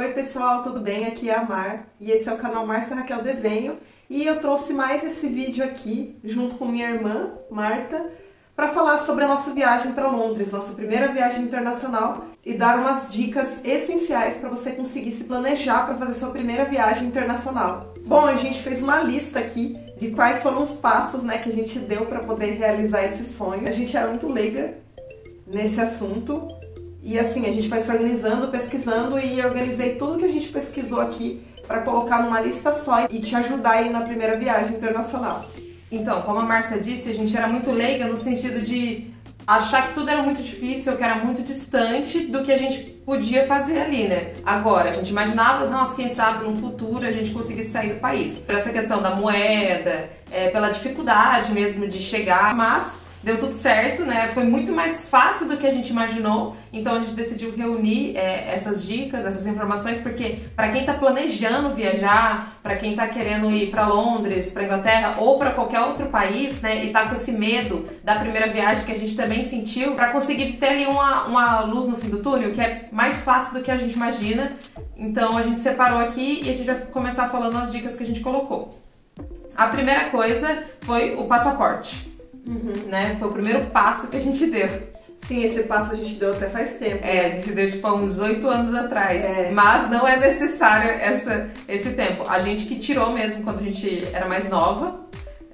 Oi pessoal, tudo bem? Aqui é a Mar e esse é o canal Márcia Raquel Desenho e eu trouxe mais esse vídeo aqui junto com minha irmã, Marta, para falar sobre a nossa viagem para Londres, nossa primeira viagem internacional e dar umas dicas essenciais para você conseguir se planejar para fazer sua primeira viagem internacional. Bom, a gente fez uma lista aqui de quais foram os passos, que a gente deu para poder realizar esse sonho. A gente era muito leiga nesse assunto. E assim, a gente vai se organizando, pesquisando e organizei tudo que a gente pesquisou aqui para colocar numa lista só e te ajudar aí na primeira viagem internacional. Então, como a Márcia disse, a gente era muito leiga no sentido de achar que tudo era muito difícil, que era muito distante do que a gente podia fazer ali, né? Agora, a gente imaginava, nossa, quem sabe no futuro a gente conseguisse sair do país. Por essa questão da moeda, pela dificuldade mesmo de chegar, mas deu tudo certo, né? Foi muito mais fácil do que a gente imaginou, então a gente decidiu reunir essas dicas, essas informações, porque para quem tá planejando viajar, para quem tá querendo ir para Londres, para Inglaterra ou para qualquer outro país, né, e tá com esse medo da primeira viagem que a gente também sentiu, para conseguir ter ali uma luz no fim do túnel, que é mais fácil do que a gente imagina. Então a gente separou aqui e a gente vai começar falando as dicas que a gente colocou. A primeira coisa foi o passaporte. Né? Foi o primeiro passo que a gente deu. Sim, esse passo a gente deu até faz tempo. A gente deu tipo há uns 8 anos atrás. Mas não é necessário esse tempo. A gente que tirou mesmo quando a gente era mais nova.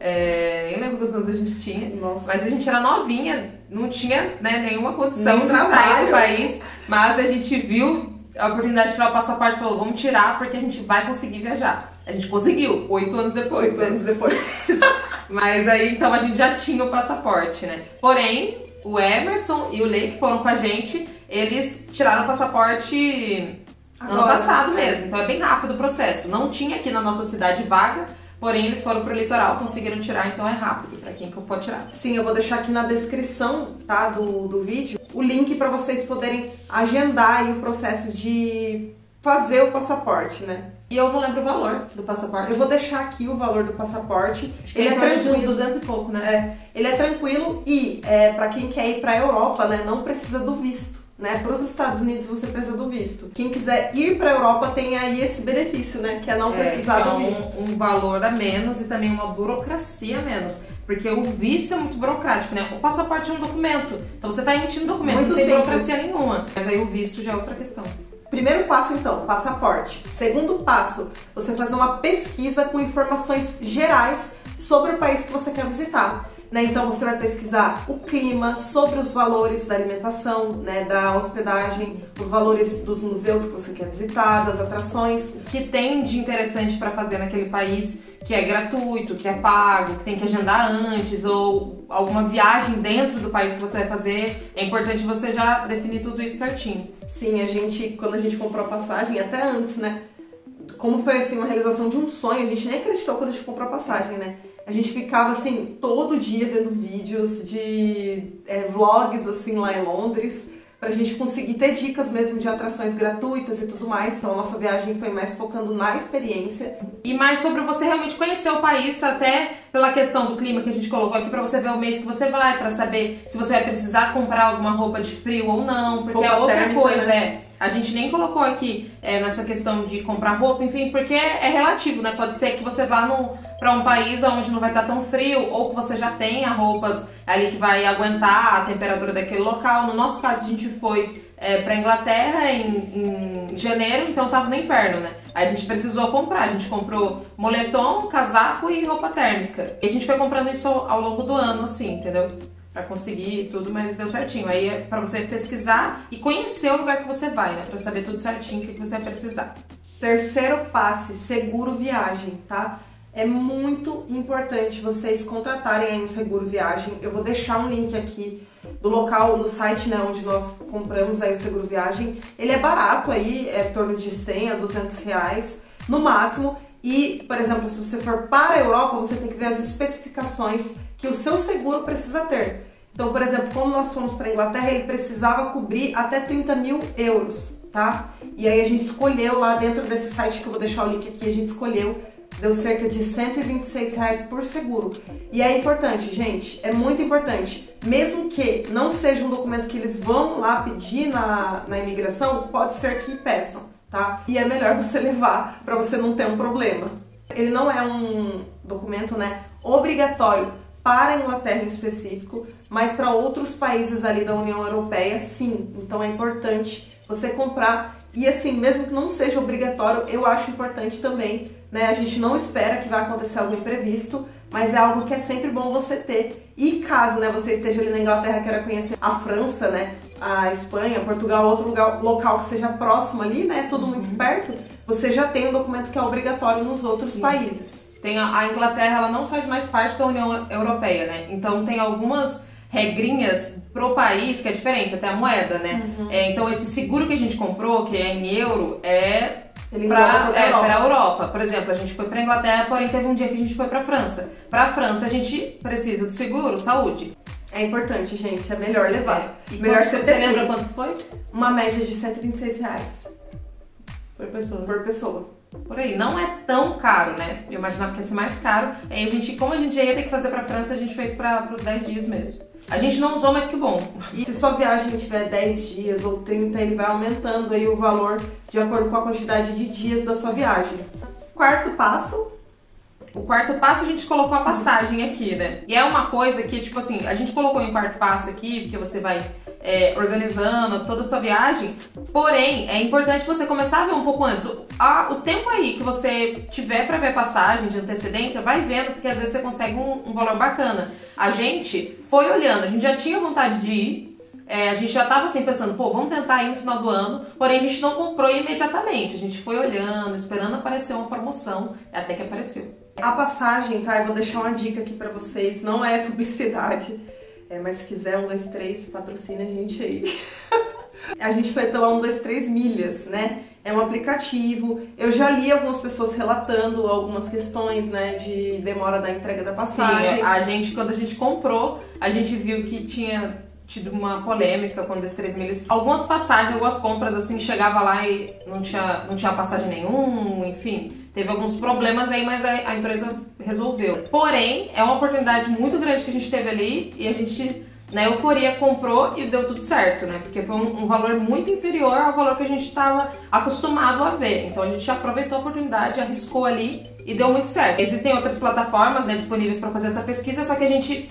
Nem lembro quantos anos a gente tinha. Nossa. Mas a gente era novinha, não tinha, né, nenhuma condição de sair do país. Mas a gente viu a oportunidade de tirar o passaporte e falou, vamos tirar porque a gente vai conseguir viajar. A gente conseguiu, 8 anos depois. 8 anos depois. Mas aí, então, a gente já tinha o passaporte, né? Porém, o Emerson e o Lei, que foram com a gente, eles tiraram o passaporte ano passado mesmo. Então é bem rápido o processo. Não tinha aqui na nossa cidade vaga, porém eles foram pro litoral, conseguiram tirar, então é rápido pra quem for tirar. Sim, eu vou deixar aqui na descrição, tá, do vídeo, o link para vocês poderem agendar aí o processo de fazer o passaporte, né? E eu não lembro o valor do passaporte. Eu vou deixar aqui o valor do passaporte. Ele é tranquilo, de uns 200 e pouco, né? Ele é tranquilo e para quem quer ir para a Europa, né, não precisa do visto, né? Para os Estados Unidos você precisa do visto. Quem quiser ir para a Europa tem aí esse benefício, né, que é não precisar do visto. Um valor a menos e também uma burocracia a menos, porque o visto é muito burocrático, né? O passaporte é um documento, então você está emitindo um documento, muito não tem simples. Burocracia nenhuma. Mas aí o visto já é outra questão. Primeiro passo, então, passaporte. Segundo passo, você fazer uma pesquisa com informações gerais sobre o país que você quer visitar. Né? Então você vai pesquisar o clima, sobre os valores da alimentação, né, da hospedagem, os valores dos museus que você quer visitar, das atrações. O que tem de interessante para fazer naquele país, que é gratuito, que é pago, que tem que agendar antes, ou alguma viagem dentro do país que você vai fazer. É importante você já definir tudo isso certinho. Sim, quando a gente comprou a passagem, até antes, né? Como foi assim, uma realização de um sonho, a gente nem acreditou quando a gente comprou a passagem, né? A gente ficava assim, todo dia vendo vídeos de vlogs assim lá em Londres, pra gente conseguir ter dicas mesmo de atrações gratuitas e tudo mais. Então a nossa viagem foi mais focando na experiência. E mais sobre você realmente conhecer o país, até pela questão do clima que a gente colocou aqui, pra você ver o mês que você vai, pra saber se você vai precisar comprar alguma roupa de frio ou não, porque roupa é outra térmica, coisa, né? A gente nem colocou aqui nessa questão de comprar roupa, enfim, porque é relativo, né? Pode ser que você vá para um país onde não vai estar tão frio, ou que você já tenha roupas ali que vai aguentar a temperatura daquele local. No nosso caso, a gente foi para Inglaterra em janeiro, então tava no inverno, né? Aí a gente precisou comprar, a gente comprou moletom, casaco e roupa térmica. E a gente foi comprando isso ao longo do ano, assim, entendeu? Pra conseguir tudo, mas deu certinho. Aí é pra você pesquisar e conhecer o lugar que você vai, né? Pra saber tudo certinho o que você vai precisar. Terceiro passo, seguro viagem, tá? É muito importante vocês contratarem aí um seguro viagem. Eu vou deixar um link aqui do local, do site, né, onde nós compramos aí o seguro viagem. Ele é barato aí, é em torno de 100 a 200 reais no máximo. E, por exemplo, se você for para a Europa, você tem que ver as especificações que o seu seguro precisa ter. Então, por exemplo, como nós fomos para a Inglaterra, ele precisava cobrir até 30 mil euros, tá? E aí a gente escolheu lá dentro desse site, que eu vou deixar o link aqui, a gente escolheu, deu cerca de 126 reais por seguro. E é importante, gente, é muito importante. Mesmo que não seja um documento que eles vão lá pedir na imigração, pode ser que peçam. tá? E é melhor você levar para você não ter um problema. Ele não é um documento, né, obrigatório para a Inglaterra em específico, mas para outros países ali da União Europeia, sim. Então é importante você comprar. E assim, mesmo que não seja obrigatório, eu acho importante também, né? A gente não espera que vai acontecer algo imprevisto, mas é algo que é sempre bom você ter. E caso, né, você esteja ali na Inglaterra, queira conhecer a França, né, a Espanha, Portugal, outro local que seja próximo ali, né, tudo muito perto, você já tem um documento que é obrigatório nos outros países. Tem a Inglaterra, ela não faz mais parte da União Europeia, né? Então tem algumas regrinhas pro país que é diferente, até a moeda, né? Então esse seguro que a gente comprou, que é em euro, para a Europa. Por exemplo, a gente foi para a Inglaterra, porém teve um dia que a gente foi para a França. Para a França a gente precisa do seguro, saúde. É importante, gente, é melhor levar. Melhor você lembra quanto foi? Uma média de R$126 por pessoa. Por pessoa. Por aí, não é tão caro, né? Eu imaginava que ia ser mais caro. Aí a gente, como a gente ia ter que fazer pra França, a gente fez para os 10 dias mesmo. A gente não usou, mas que bom. E se sua viagem tiver 10 dias ou 30, ele vai aumentando aí o valor de acordo com a quantidade de dias da sua viagem. Quarto passo. O quarto passo a gente colocou a passagem aqui, né? E é uma coisa que, tipo assim, a gente colocou em quarto passo aqui, porque você vai organizando toda a sua viagem, porém, é importante você começar a ver um pouco antes. O tempo aí que você tiver para ver passagem de antecedência, vai vendo, porque às vezes você consegue um valor bacana. A gente foi olhando, a gente já tinha vontade de ir, a gente já tava assim pensando, pô, vamos tentar ir no final do ano, porém a gente não comprou imediatamente, a gente foi olhando, esperando aparecer uma promoção, até que apareceu. A passagem, tá? Eu vou deixar uma dica aqui pra vocês, não é publicidade, mas se quiser 123, patrocina a gente aí. A gente foi pela 123 Milhas, né? É um aplicativo. Eu já li algumas pessoas relatando algumas questões, né, de demora da entrega da passagem. Sim, quando a gente comprou, a gente viu que tinha tido uma polêmica com 123 Milhas. Algumas passagens, algumas compras, assim, chegava lá e não tinha passagem nenhuma, enfim. Teve alguns problemas aí, mas a empresa resolveu. Porém, é uma oportunidade muito grande que a gente teve ali e a gente, na euforia, comprou e deu tudo certo, né? Porque foi um valor muito inferior ao valor que a gente estava acostumado a ver. Então a gente aproveitou a oportunidade, arriscou ali e deu muito certo. Existem outras plataformas, né, disponíveis para fazer essa pesquisa, só que a gente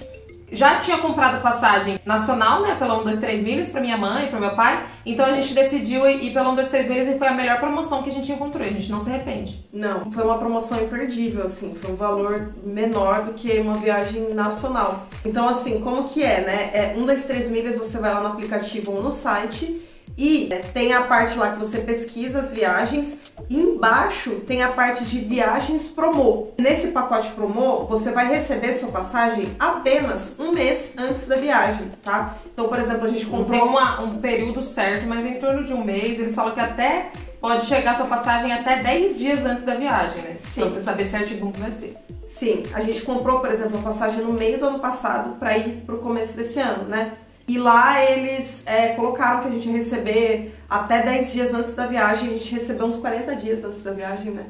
já tinha comprado passagem nacional, né, pela 123 Milhas para minha mãe e para meu pai, então a gente decidiu ir pela 123 Milhas e foi a melhor promoção que a gente encontrou, a gente não se arrepende. Não, foi uma promoção imperdível, assim, foi um valor menor do que uma viagem nacional. Então, assim, como que é, né? 123 Milhas, você vai lá no aplicativo ou no site e tem a parte lá que você pesquisa as viagens. Embaixo tem a parte de viagens promo. Nesse pacote promo, você vai receber sua passagem apenas um mês antes da viagem, tá? Então, por exemplo, a gente comprou... Não tem um período certo, mas em torno de um mês. Eles falam que até pode chegar a sua passagem até 10 dias antes da viagem, né? Sim. Pra você saber certinho como que vai ser. Sim, a gente comprou, por exemplo, uma passagem no meio do ano passado para ir pro começo desse ano, né? E lá eles colocaram que a gente ia receber até 10 dias antes da viagem. A gente recebeu uns 40 dias antes da viagem, né?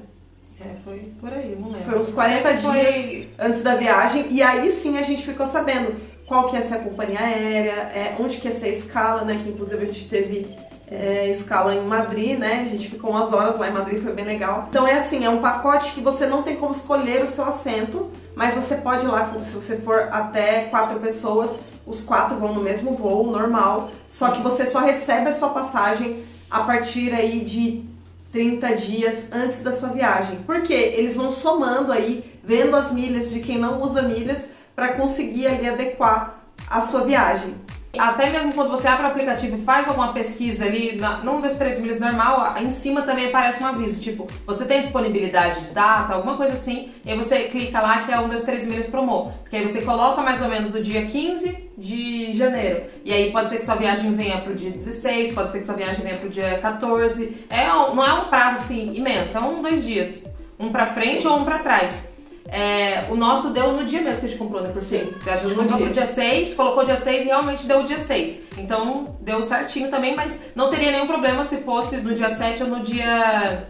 Foi por aí, não lembro. Foi uns 40 dias antes da viagem. E aí sim a gente ficou sabendo qual que ia ser a companhia aérea, onde que ia ser a escala, né? Que inclusive a gente teve escala em Madrid, né? A gente ficou umas horas lá em Madrid, foi bem legal. Então é assim, é um pacote que você não tem como escolher o seu assento, mas você pode ir lá, se você for até 4 pessoas, os 4 vão no mesmo voo, normal, só que você só recebe a sua passagem a partir aí de 30 dias antes da sua viagem. Porque eles vão somando aí, vendo as milhas de quem não usa milhas, para conseguir ali adequar a sua viagem. Até mesmo quando você abre o aplicativo e faz alguma pesquisa ali, no 123 Milhas normal, em cima também aparece um aviso, tipo, você tem disponibilidade de data, alguma coisa assim, e aí você clica lá que é 123 Milhas Promo, porque aí você coloca mais ou menos o dia 15 de janeiro, e aí pode ser que sua viagem venha pro dia 16, pode ser que sua viagem venha pro dia 14, não é um prazo assim imenso, é 2 dias, um pra frente ou um pra trás. O nosso deu no dia mesmo que a gente comprou, né? Por sim, a gente comprou pro dia 6, colocou dia 6 e realmente deu o dia 6. Então deu certinho também, mas não teria nenhum problema se fosse no dia 7 ou no dia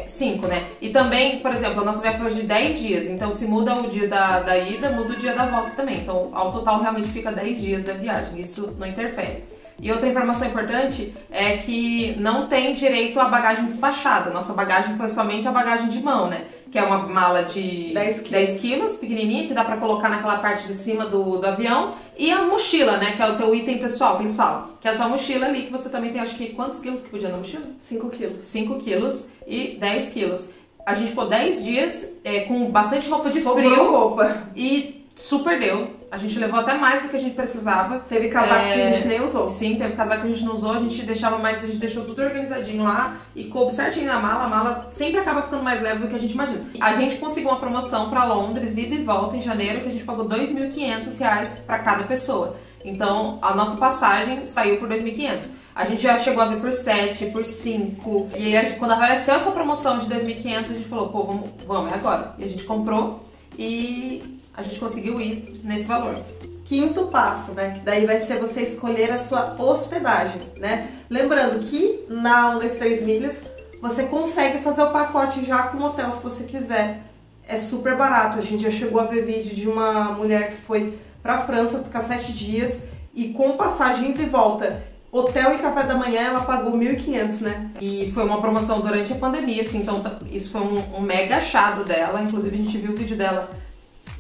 5, né? E também, por exemplo, a nossa viagem foi de 10 dias, então se muda o dia da ida, muda o dia da volta também. Então ao total realmente fica 10 dias da viagem, isso não interfere. E outra informação importante é que não tem direito à bagagem despachada. Nossa bagagem foi somente a bagagem de mão, né? Que é uma mala de 10 quilos, pequenininha, que dá pra colocar naquela parte de cima do avião. E a mochila, né? Que é o seu item pessoal, principal. Que é a sua mochila ali, que você também tem, acho que, quantos quilos que podia na mochila? 5 quilos. 5 quilos e 10 quilos. A gente ficou 10 dias com bastante roupa de Sobrou frio. roupa. E super deu. A gente levou até mais do que a gente precisava. Teve casaco que a gente nem usou. Sim, teve casaco que a gente não usou, a gente deixava mais, a gente deixou tudo organizadinho lá e coube certinho na mala. A mala sempre acaba ficando mais leve do que a gente imagina. A gente conseguiu uma promoção para Londres, ida e volta em janeiro, que a gente pagou R$2.500 para cada pessoa. Então, a nossa passagem saiu por R$2.500. A gente já chegou a ver por 7, por 5. E aí, quando apareceu essa promoção de R$2.500, a gente falou, pô, vamos, é agora. E a gente comprou e a gente conseguiu ir nesse valor. Quinto passo, né? Que daí vai ser você escolher a sua hospedagem, né? Lembrando que na 1, 2, 3 milhas você consegue fazer o pacote já com o hotel se você quiser. É super barato. A gente já chegou a ver vídeo de uma mulher que foi pra França ficar 7 dias e com passagem ida e volta, hotel e café da manhã, ela pagou 1.500, né? E foi uma promoção durante a pandemia, assim, então isso foi um mega achado dela. Inclusive a gente viu o vídeo dela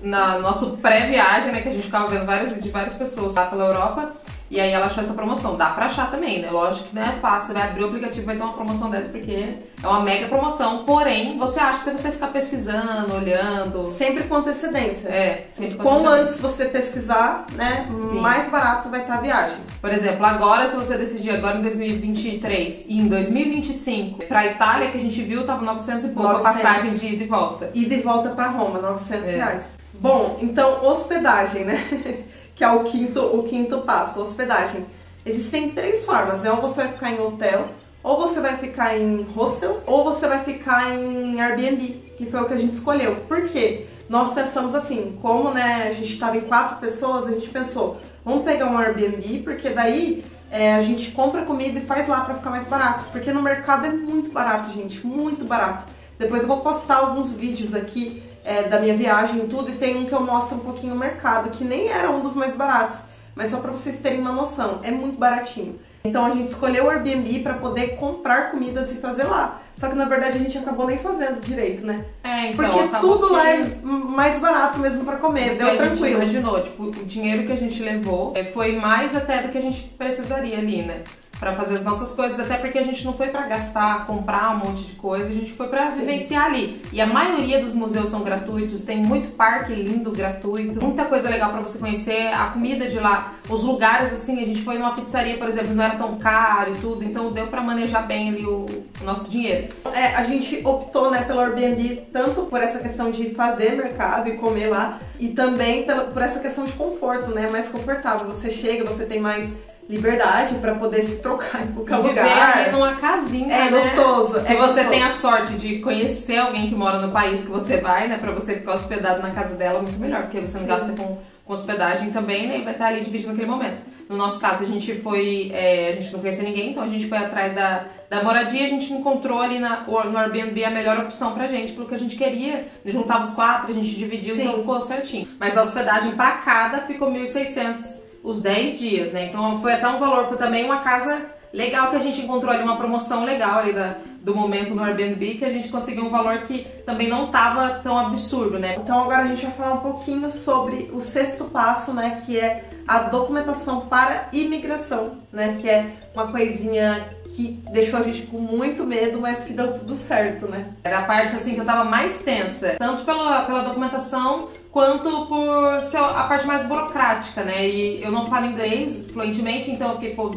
na nosso pré-viagem, né, que a gente ficava vendo de várias pessoas lá pela Europa, e aí ela achou essa promoção. Dá pra achar também, né? Lógico que não é fácil, você vai abrir o aplicativo e vai ter uma promoção dessa, porque é uma mega promoção, porém, você acha que se você ficar pesquisando, olhando... Sempre com antecedência. É, sempre com Quanto antecedência. antes você pesquisar, né, Sim. mais barato vai estar a viagem. Por exemplo, agora, se você decidir agora em 2023 e em 2025, pra Itália, que a gente viu, tava 900 e pouco 900. a passagem de ida e volta. Ida e volta pra Roma, R$900. Bom, então hospedagem, né? Que é o quinto passo, hospedagem. Existem 3 formas, né? Ou você vai ficar em hotel, ou você vai ficar em hostel, ou você vai ficar em Airbnb, que foi o que a gente escolheu. Por quê? Nós pensamos assim, como, né, a gente estava em 4 pessoas, a gente pensou, vamos pegar um Airbnb, porque daí a gente compra comida e faz lá pra ficar mais barato. Porque no mercado é muito barato, gente, muito barato. Depois eu vou postar alguns vídeos aqui da minha viagem e tudo, e tem um que eu mostro um pouquinho o mercado, que nem era um dos mais baratos, mas só pra vocês terem uma noção, é muito baratinho. Então a gente escolheu o Airbnb pra poder comprar comidas e fazer lá. Só que na verdade a gente acabou nem fazendo direito, né? Então, porque tudo lá é mais barato mesmo pra comer, deu tranquilo. A gente imaginou, tipo, o dinheiro que a gente levou foi mais até do que a gente precisaria ali, né? Pra fazer as nossas coisas, até porque a gente não foi pra gastar, comprar um monte de coisa, a gente foi pra vivenciar ali. E a maioria dos museus são gratuitos, tem muito parque lindo, gratuito, muita coisa legal pra você conhecer, a comida de lá, os lugares, assim, a gente foi numa pizzaria, por exemplo, não era tão caro e tudo, então deu pra manejar bem ali o nosso dinheiro. A gente optou, né, pelo Airbnb, tanto por essa questão de fazer mercado e comer lá, e também por essa questão de conforto, né, mais confortável. Você chega, você tem mais liberdade pra poder se trocar em qualquer lugar. Viver ali numa casinha, né? Gostoso. Se você tem a sorte de conhecer alguém que mora no país que você vai, né, pra você ficar hospedado na casa dela, muito melhor, porque você não gasta com hospedagem também, né, e vai estar ali dividindo naquele momento. No nosso caso, a gente foi, a gente não conhecia ninguém, então a gente foi atrás da moradia, a gente encontrou ali no Airbnb a melhor opção pra gente, pelo que a gente queria, juntava os 4, a gente dividiu, então ficou certinho. Mas a hospedagem pra cada ficou 1.600 os 10 dias, né? Então foi até um valor, foi também uma casa legal que a gente encontrou ali, uma promoção legal ali do momento no Airbnb, que a gente conseguiu um valor que também não tava tão absurdo, né? Então agora a gente vai falar um pouquinho sobre o 6º passo, né? Que é a documentação para imigração, né? Que é uma coisinha que deixou a gente com muito medo, mas que deu tudo certo, né? Era a parte, assim, que eu tava mais tensa, tanto pela documentação, quanto por ser a parte mais burocrática, né? E eu não falo inglês fluentemente, então eu fiquei, pô,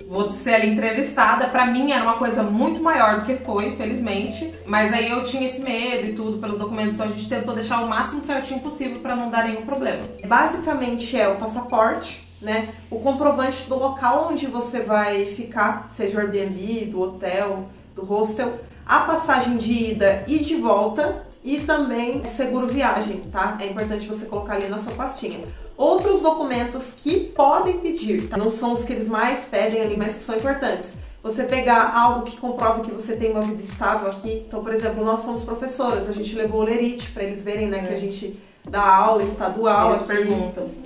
vou ser ali entrevistada. Pra mim era uma coisa muito maior do que foi, felizmente. Mas aí eu tinha esse medo e tudo pelos documentos, então a gente tentou deixar o máximo certinho possível pra não dar nenhum problema. Basicamente é o passaporte, né? O comprovante do local onde você vai ficar, seja o Airbnb, do hotel, do hostel, a passagem de ida e de volta e também o seguro viagem, tá? É importante você colocar ali na sua pastinha. Outros documentos que podem pedir, tá? Não são os que eles mais pedem ali, mas que são importantes. Você pegar algo que comprove que você tem uma vida estável aqui. Então, por exemplo, nós somos professoras, a gente levou o lerite para eles verem, né, que a gente da aula estadual.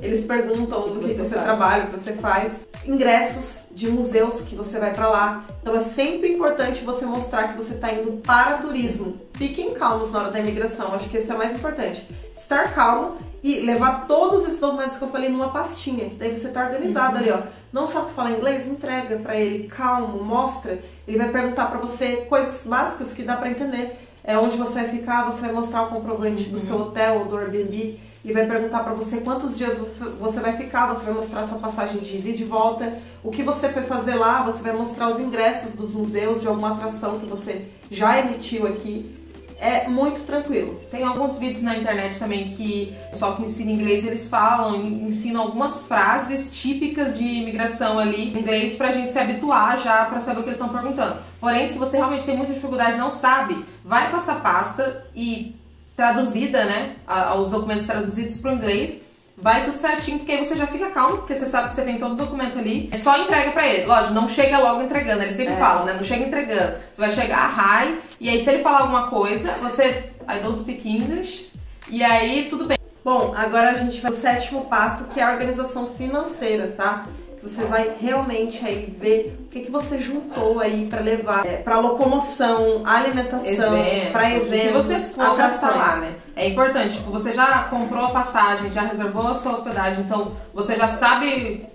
Eles perguntam o que você trabalha, o que você faz. Ingressos de museus que você vai para lá. Então é sempre importante você mostrar que você está indo para turismo. Fiquem calmos na hora da imigração, acho que esse é o mais importante. Estar calmo e levar todos esses documentos que eu falei numa pastinha, que daí você tá organizado ali, ó. Não sabe falar inglês? Entrega pra ele, calmo, mostra. Ele vai perguntar pra você coisas básicas que dá pra entender. Onde você vai ficar, você vai mostrar o comprovante do seu hotel ou do Airbnb. Ele vai perguntar pra você quantos dias você vai ficar, você vai mostrar a sua passagem de ida e de volta. O que você foi fazer lá, você vai mostrar os ingressos dos museus, de alguma atração que você já emitiu aqui. É muito tranquilo. Tem alguns vídeos na internet também que o pessoal que ensina inglês, eles falam, ensinam algumas frases típicas de imigração ali em inglês pra gente se habituar já pra saber o que eles estão perguntando. Porém, se você realmente tem muita dificuldade e não sabe, vai com essa pasta e traduzida, né, os documentos traduzidos pro inglês, vai tudo certinho, porque aí você já fica calmo, porque você sabe que você tem todo o documento ali. Só entrega pra ele. Lógico, não chega logo entregando. Ele sempre fala, né? Não chega entregando. Você vai chegar, hi, e aí se ele falar alguma coisa, você... I don't speak English. E aí, tudo bem. Bom, agora a gente vai pro 7º passo, que é a organização financeira, tá? Você vai realmente aí ver o que você juntou aí para levar para locomoção, alimentação, para eventos, que você for gastar lá, né? É importante, tipo, você já comprou a passagem, já reservou a sua hospedagem, então você já sabe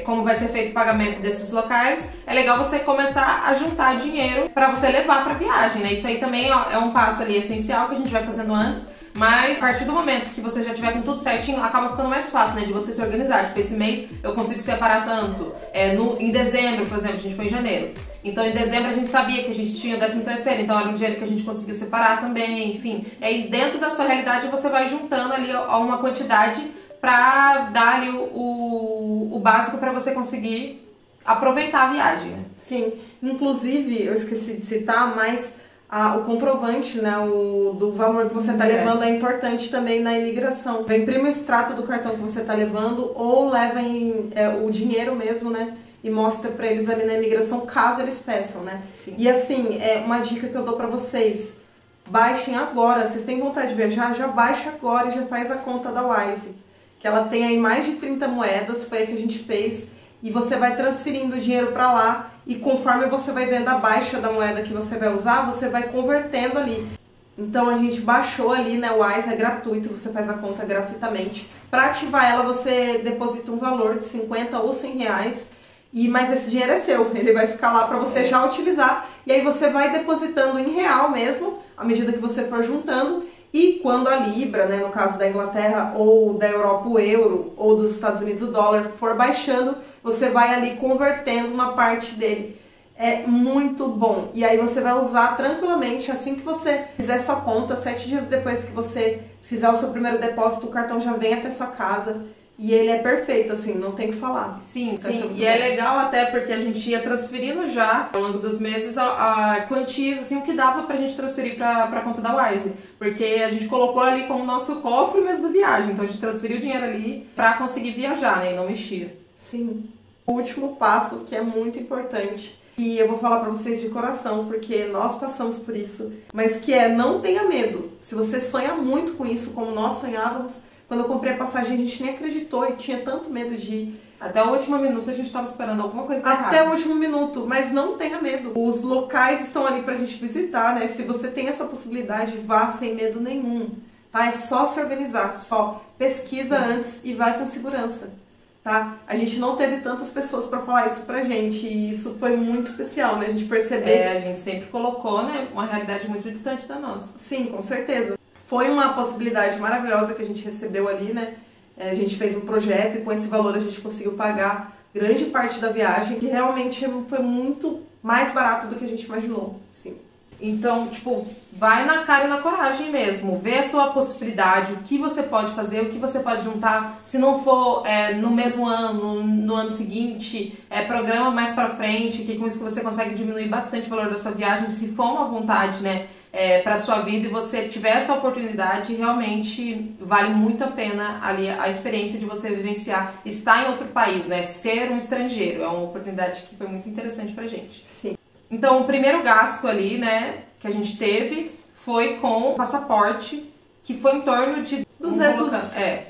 como vai ser feito o pagamento desses locais. É legal você começar a juntar dinheiro para você levar para viagem, né? Isso aí também é um passo ali essencial que a gente vai fazendo antes. Mas a partir do momento que você já tiver com tudo certinho, acaba ficando mais fácil, né, de você se organizar. Tipo, esse mês eu consigo separar tanto. Em dezembro, por exemplo, a gente foi em janeiro. Então em dezembro a gente sabia que a gente tinha o 13º, então era um dinheiro que a gente conseguiu separar também, enfim. E aí dentro da sua realidade você vai juntando ali uma quantidade pra dar ali o básico pra você conseguir aproveitar a viagem, né? Sim, inclusive eu esqueci de citar, mas... o comprovante, né, do valor que você está levando é importante também na imigração. Imprime o extrato do cartão que você está levando ou leva o dinheiro mesmo, né, e mostra para eles ali na imigração, caso eles peçam, né. Sim. E assim, uma dica que eu dou para vocês, baixem agora. Vocês têm vontade de viajar? Já baixa agora e já faz a conta da Wise, que ela tem aí mais de 30 moedas, foi a que a gente fez, e você vai transferindo o dinheiro para lá. E conforme você vai vendo a baixa da moeda que você vai usar, você vai convertendo ali. Então a gente baixou ali, né? O Wise é gratuito, você faz a conta gratuitamente. Para ativar ela, você deposita um valor de 50 ou 100 reais. Mas esse dinheiro é seu, ele vai ficar lá para você já utilizar. E aí você vai depositando em real mesmo, à medida que você for juntando. E quando a Libra, né, no caso da Inglaterra ou da Europa o euro, ou dos Estados Unidos o dólar, for baixando, você vai ali convertendo uma parte dele. É muito bom. E aí você vai usar tranquilamente, assim que você fizer sua conta, 7 dias depois que você fizer o seu primeiro depósito, o cartão já vem até sua casa. E ele é perfeito, assim, não tem o que falar. Sim, sim. E é legal até porque a gente ia transferindo já, ao longo dos meses, a quantias, assim, o que dava pra gente transferir pra conta da Wise. Porque a gente colocou ali como nosso cofre mesmo da viagem. Então a gente transferiu o dinheiro ali pra conseguir viajar, né, e não mexer. Sim. O último passo, que é muito importante, e eu vou falar pra vocês de coração, porque nós passamos por isso, mas que não tenha medo. Se você sonha muito com isso, como nós sonhávamos, quando eu comprei a passagem a gente nem acreditou e tinha tanto medo de ir. Até o último minuto a gente estava esperando alguma coisa errada. Até o último minuto, mas não tenha medo. Os locais estão ali pra gente visitar, né? Se você tem essa possibilidade, vá sem medo nenhum, tá? É só se organizar, só pesquisa antes e vai com segurança, tá? A gente não teve tantas pessoas pra falar isso pra gente e isso foi muito especial, né? A gente perceber... a gente sempre colocou, né, uma realidade muito distante da nossa. Sim, com certeza. Foi uma possibilidade maravilhosa que a gente recebeu ali, né? A gente fez um projeto e com esse valor a gente conseguiu pagar grande parte da viagem, que realmente foi muito mais barato do que a gente imaginou, sim. Então, tipo, vai na cara e na coragem mesmo. Vê a sua possibilidade, o que você pode fazer, o que você pode juntar. Se não for no mesmo ano, no ano seguinte, programa mais pra frente, que com isso que você consegue diminuir bastante o valor da sua viagem, se for uma vontade, né? Para sua vida e você tiver essa oportunidade, realmente vale muito a pena ali a experiência de você vivenciar, estar em outro país, né? Ser um estrangeiro, é uma oportunidade que foi muito interessante pra gente. Sim. Então, o primeiro gasto ali, né, que a gente teve foi com o passaporte, que foi em torno de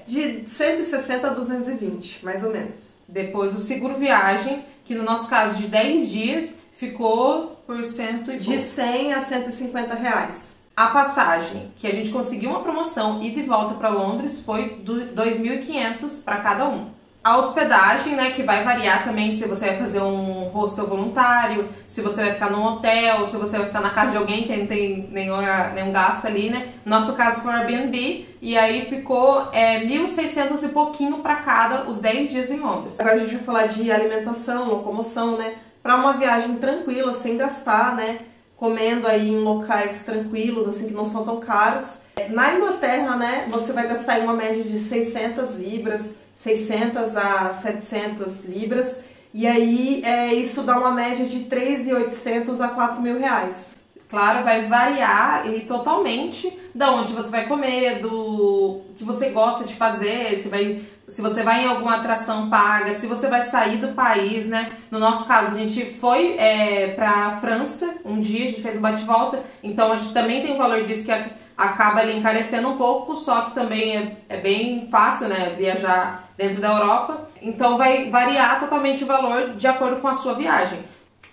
de 160 a 220, mais ou menos. Depois o seguro viagem, que no nosso caso de 10 dias ficou por de 100 a 150 reais. A passagem, que a gente conseguiu uma promoção ida e volta para Londres, foi 2.500 para cada um. A hospedagem, né, que vai variar também se você vai fazer um hostel voluntário, se você vai ficar num hotel, se você vai ficar na casa de alguém que não tem nenhum gasto ali, né? No nosso caso foi Airbnb, e aí ficou 1.600 e pouquinho para cada os 10 dias em Londres. Agora a gente vai falar de alimentação, locomoção, né? Para uma viagem tranquila, sem gastar, né? Comendo aí em locais tranquilos, assim, que não são tão caros. Na Inglaterra, né, você vai gastar em uma média de 600 libras, 600 a 700 libras, e aí isso dá uma média de 3.800 a 4.000 reais. Claro, vai variar totalmente da onde você vai comer, do que você gosta de fazer, se você vai em alguma atração paga, se você vai sair do país, né? No nosso caso, a gente foi pra França um dia, a gente fez um bate-volta, então a gente também tem um valor disso que acaba ali encarecendo um pouco, só que também é bem fácil, né, viajar dentro da Europa. Então vai variar totalmente o valor de acordo com a sua viagem.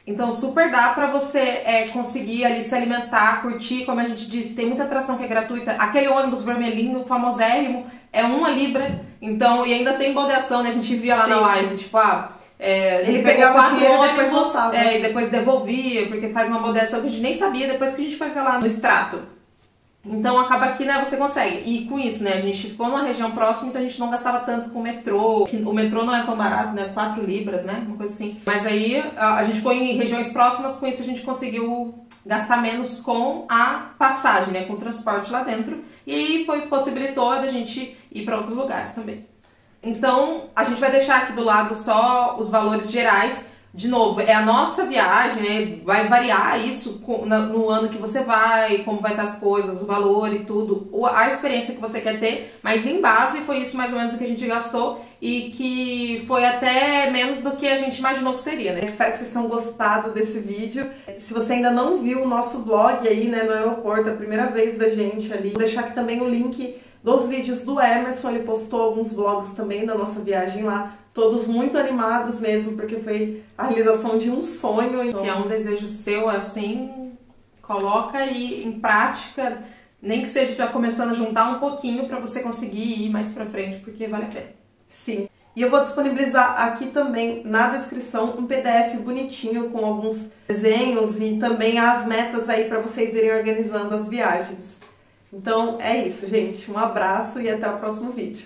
Então super dá pra você conseguir ali se alimentar, curtir, como a gente disse, tem muita atração que é gratuita. Aquele ônibus vermelhinho, famosérrimo, é 1 libra, então, e ainda tem baldeação, né, a gente via lá Sim. na Wise, tipo, ele pegava o dinheiro e depois voltava. E depois devolvia, porque faz uma baldeação que a gente nem sabia depois que a gente foi ver lá no extrato. Então acaba aqui, né, você consegue. E com isso, né, a gente ficou numa região próxima, então a gente não gastava tanto com o metrô. O metrô não é tão barato, né, 4 libras, né, uma coisa assim. Mas aí a gente ficou em regiões próximas, com isso a gente conseguiu gastar menos com a passagem, né, com o transporte lá dentro. E aí possibilitou da gente ir para outros lugares também. Então a gente vai deixar aqui do lado só os valores gerais. De novo, é a nossa viagem, né? Vai variar isso no ano que você vai, como vai estar as coisas, o valor e tudo, a experiência que você quer ter, mas em base foi isso mais ou menos o que a gente gastou e que foi até menos do que a gente imaginou que seria, né? Espero que vocês tenham gostado desse vídeo. Se você ainda não viu o nosso vlog aí, né, no aeroporto, a primeira vez da gente ali, vou deixar aqui também o link dos vídeos do Emerson, ele postou alguns vlogs também da nossa viagem lá. Todos muito animados mesmo, porque foi a realização de um sonho. Então... Se é um desejo seu, assim, coloca aí em prática, nem que seja já começando a juntar um pouquinho para você conseguir ir mais pra frente, porque vale a pena. Sim. E eu vou disponibilizar aqui também na descrição um PDF bonitinho com alguns desenhos e também as metas aí para vocês irem organizando as viagens. Então é isso, gente. Um abraço e até o próximo vídeo.